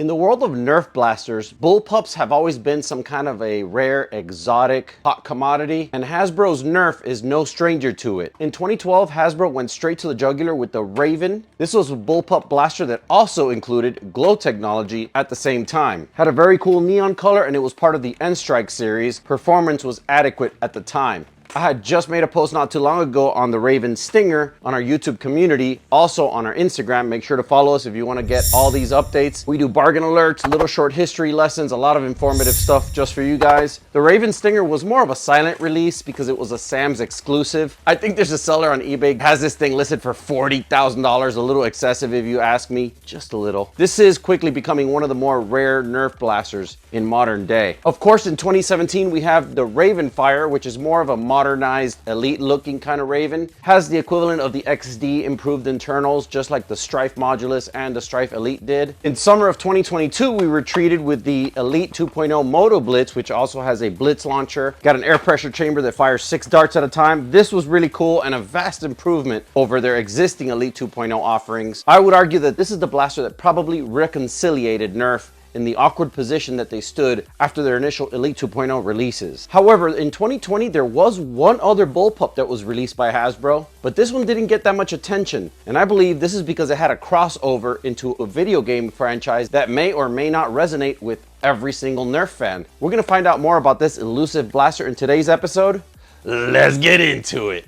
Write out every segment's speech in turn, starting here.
In the world of Nerf blasters, bullpups have always been some kind of a rare, exotic, hot commodity, and Hasbro's Nerf is no stranger to it. In 2012, Hasbro went straight to the jugular with the Raven. This was a bullpup blaster that also included glow technology at the same time. Had a very cool neon color and it was part of the N-Strike series. Performance was adequate at the time. I had just made a post not too long ago on the Raven Stinger on our YouTube community, also on our Instagram. Make sure to follow us if you want to get all these updates. We do bargain alerts, little short history lessons, a lot of informative stuff just for you guys. The Raven Stinger was more of a silent release because it was a Sam's exclusive. I think there's a seller on eBay has this thing listed for $40,000, a little excessive if you ask me, just a little. This is quickly becoming one of the more rare Nerf blasters in modern day. Of course, in 2017, we have the Raven Fire, which is more of a modernized, elite looking kind of Raven. Has the equivalent of the XD improved internals, just like the Strife Modulus and the Strife Elite did. In summer of 2022, we were treated with the Elite 2.0 Moto Blitz, which also has a Blitz launcher. Got an air pressure chamber that fires 6 darts at a time. This was really cool and a vast improvement over their existing Elite 2.0 offerings. I would argue that this is the blaster that probably reconciliated Nerf in the awkward position that they stood after their initial Elite 2.0 releases. However, in 2020, there was one other bullpup that was released by Hasbro, but this one didn't get that much attention. And I believe this is because it had a crossover into a video game franchise that may or may not resonate with every single Nerf fan. We're gonna find out more about this elusive blaster in today's episode. Let's get into it.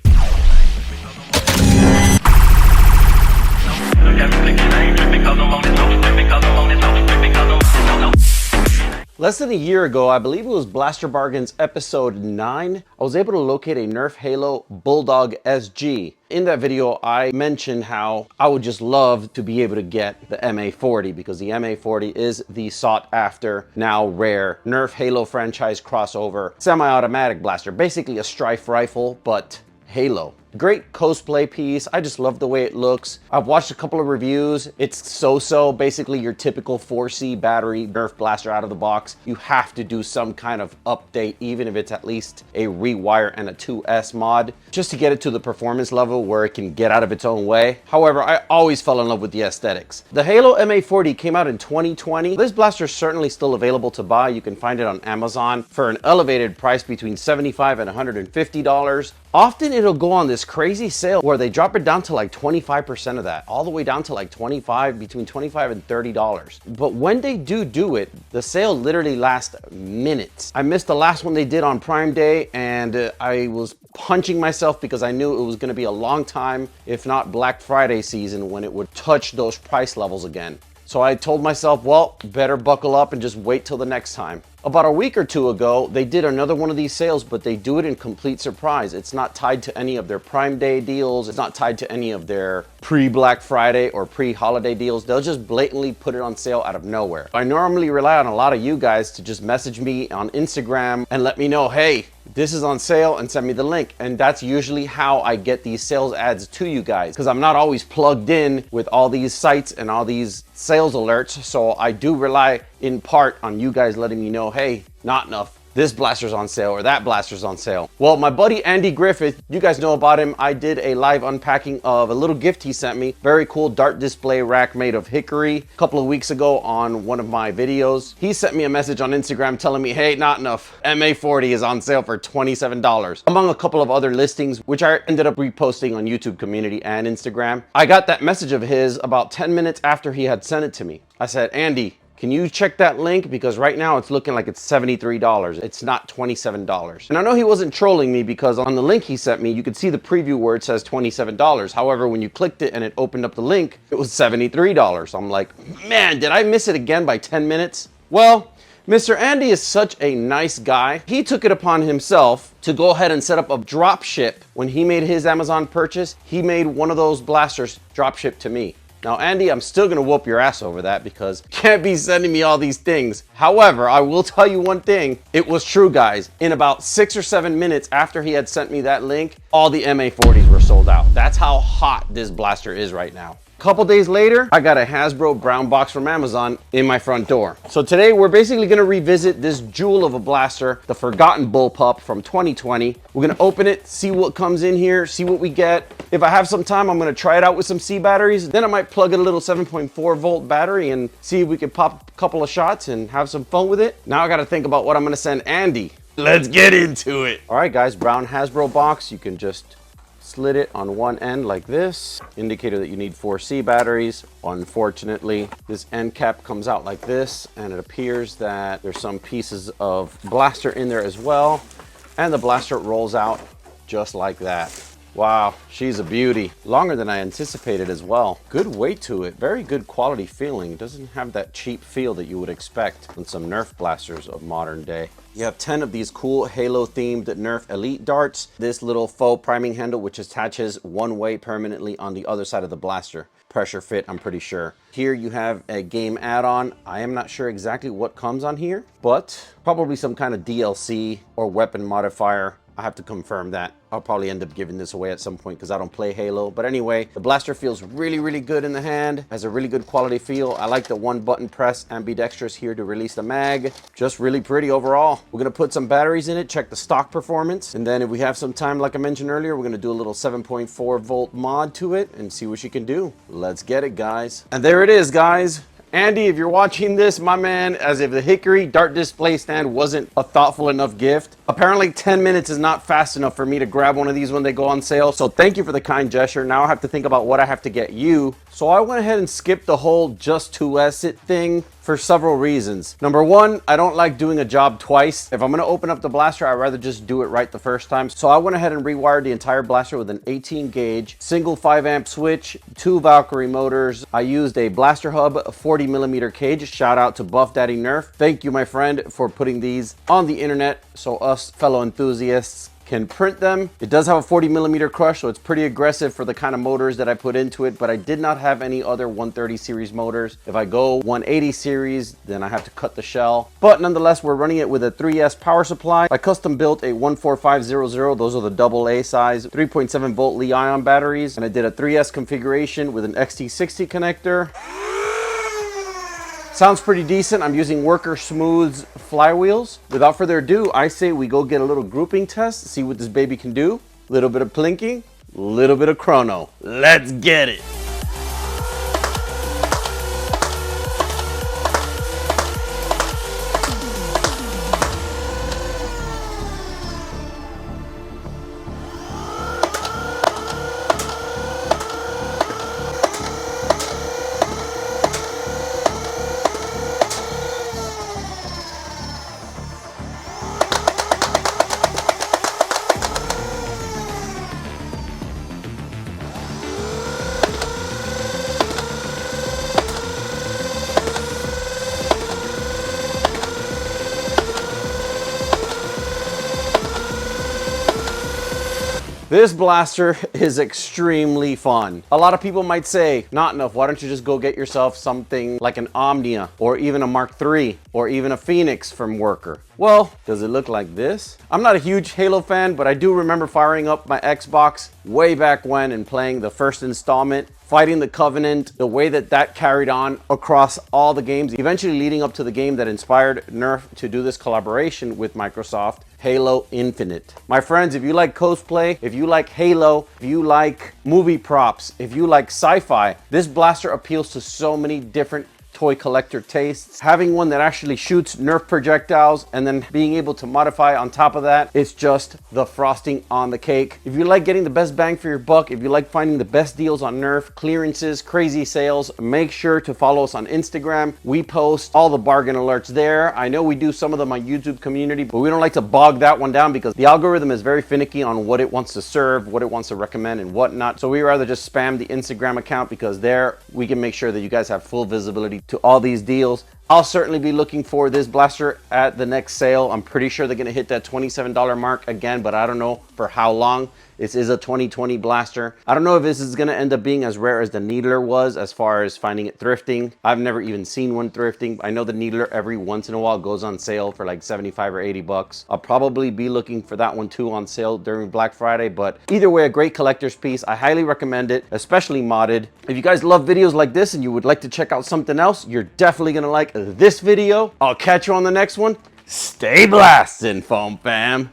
Less than a year ago, I believe it was Blaster Bargains episode 9, I was able to locate a Nerf Halo Bulldog SG. In that video, I mentioned how I would just love to be able to get the MA40 because the MA40 is the sought after, now rare, Nerf Halo franchise crossover semi-automatic blaster. Basically a Strife rifle, but Halo. Great cosplay piece. I just love the way it looks. I've watched a couple of reviews. It's so-so, basically your typical 4C battery Nerf blaster out of the box. You have to do some kind of update, even if it's at least a rewire and a 2S mod, just to get it to the performance level where it can get out of its own way. However, I always fell in love with the aesthetics. The Halo MA40 came out in 2020. This blaster is certainly still available to buy. You can find it on Amazon for an elevated price between $75 and $150. Often it'll go on this crazy sale where they drop it down to like 25% of that, all the way down to like between $25 and $30. But when they do it, the sale literally lasts minutes. I missed the last one they did on Prime Day and I was punching myself because I knew it was gonna be a long time, if not Black Friday season, when it would touch those price levels again. So I told myself, well, better buckle up and just wait till the next time. About a week or two ago, they did another one of these sales, but they do it in complete surprise. It's not tied to any of their Prime Day deals. It's not tied to any of their pre-Black Friday or pre-holiday deals. They'll just blatantly put it on sale out of nowhere. I normally rely on a lot of you guys to just message me on Instagram and let me know, hey, this is on sale, and send me the link. And that's usually how I get these sales ads to you guys, because I'm not always plugged in with all these sites and all these sales alerts. So I do rely in part on you guys letting me know, hey, not enough. This blaster's on sale or that blaster's on sale. Well, my buddy Andy Griffith, you guys know about him. I did a live unpacking of a little gift he sent me. Very cool dart display rack made of hickory a couple of weeks ago on one of my videos. He sent me a message on Instagram telling me, hey, not enough. MA40 is on sale for $27, among a couple of other listings, which I ended up reposting on YouTube community and Instagram. I got that message of his about 10 minutes after he had sent it to me. I said, Andy, can you check that link? Because right now it's looking like it's $73. It's not $27. And I know he wasn't trolling me because on the link he sent me, you could see the preview where it says $27. However, when you clicked it and it opened up the link, it was $73. I'm like, man, did I miss it again by 10 minutes? Well, Mr. Andy is such a nice guy. He took it upon himself to go ahead and set up a drop ship. When he made his Amazon purchase, he made one of those blasters drop ship to me. Now, Andy, I'm still gonna whoop your ass over that because you can't be sending me all these things. However, I will tell you one thing. It was true, guys. In about 6 or 7 minutes after he had sent me that link, all the MA40s were sold out. That's how hot this blaster is right now. Couple days later, I got a Hasbro brown box from Amazon in my front door. So today we're basically gonna revisit this jewel of a blaster, the Forgotten Bullpup from 2020. We're gonna open it, see what comes in here, see what we get. If I have some time, I'm gonna try it out with some C batteries. Then I might plug in a little 7.4 volt battery and see if we can pop a couple of shots and have some fun with it. Now I gotta think about what I'm gonna send Andy. Let's get into it. All right, guys, brown Hasbro box. You can just slit it on one end like this, indicator that you need 4C batteries. Unfortunately, this end cap comes out like this, and it appears that there's some pieces of blaster in there as well, and the blaster rolls out just like that. Wow, she's a beauty. Longer than I anticipated as well. Good weight to it, very good quality feeling. It doesn't have that cheap feel that you would expect on some Nerf blasters of modern day. You have 10 of these cool Halo themed Nerf Elite darts. This little faux priming handle which attaches one way permanently on the other side of the blaster. Pressure fit, I'm pretty sure. Here you have a game add-on. I am not sure exactly what comes on here, but probably some kind of DLC or weapon modifier. I have to confirm that. I'll probably end up giving this away at some point because I don't play Halo. But anyway, the blaster feels really, really good in the hand. Has a really good quality feel. I like the one button press ambidextrous here to release the mag. Just really pretty overall. We're gonna put some batteries in it, check the stock performance. And then if we have some time, like I mentioned earlier, we're gonna do a little 7.4 volt mod to it and see what she can do. Let's get it, guys. And there it is, guys. Andy, if you're watching this, my man, as if the Hickory dart display stand wasn't a thoughtful enough gift. Apparently 10 minutes is not fast enough for me to grab one of these when they go on sale. So thank you for the kind gesture. Now I have to think about what I have to get you. So I went ahead and skipped the whole just 2S it thing for several reasons. Number one, I don't like doing a job twice. If I'm gonna open up the blaster, I'd rather just do it right the first time. So I went ahead and rewired the entire blaster with an 18 gauge, single 5 amp switch, 2 Valkyrie motors. I used a blaster hub, a 40mm cage. Shout out to Buff Daddy Nerf. Thank you, my friend, for putting these on the internet so us fellow enthusiasts can print them. It does have a 40mm crush, so it's pretty aggressive for the kind of motors that I put into it, but I did not have any other 130 series motors. If I go 180 series, then I have to cut the shell. But nonetheless, we're running it with a 3S power supply. I custom built a 14500. Those are the AA size 3.7 volt Li-ion batteries. And I did a 3S configuration with an XT60 connector. Sounds pretty decent. I'm using Worker Smooth's flywheels. Without further ado, I say we go get a little grouping test, see what this baby can do. Little bit of plinking, little bit of chrono. Let's get it. This blaster is extremely fun. A lot of people might say, not enough, why don't you just go get yourself something like an Omnia or even a Mark III or even a Phoenix from Worker? Well, does it look like this? I'm not a huge Halo fan, but I do remember firing up my Xbox way back when and playing the first installment, fighting the Covenant, the way that that carried on across all the games, eventually leading up to the game that inspired Nerf to do this collaboration with Microsoft, Halo Infinite. My friends, if you like cosplay, if you like Halo, if you like movie props, if you like sci-fi, this blaster appeals to so many different toy collector tastes. Having one that actually shoots Nerf projectiles and then being able to modify on top of that, it's just the frosting on the cake. If you like getting the best bang for your buck, if you like finding the best deals on Nerf, clearances, crazy sales, make sure to follow us on Instagram. We post all the bargain alerts there. I know we do some of them on YouTube community, but we don't like to bog that one down because the algorithm is very finicky on what it wants to serve, what it wants to recommend and whatnot. So we rather just spam the Instagram account because there we can make sure that you guys have full visibility to all these deals. I'll certainly be looking for this blaster at the next sale. I'm pretty sure they're gonna hit that $27 mark again, but I don't know for how long. This is a 2020 blaster. I don't know if this is gonna end up being as rare as the Needler was as far as finding it thrifting. I've never even seen one thrifting. I know the Needler every once in a while goes on sale for like 75 or 80 bucks. I'll probably be looking for that one too on sale during Black Friday, but either way, a great collector's piece. I highly recommend it, especially modded. If you guys love videos like this and you would like to check out something else, you're definitely gonna like this video. I'll catch you on the next one. Stay blasting, foam fam.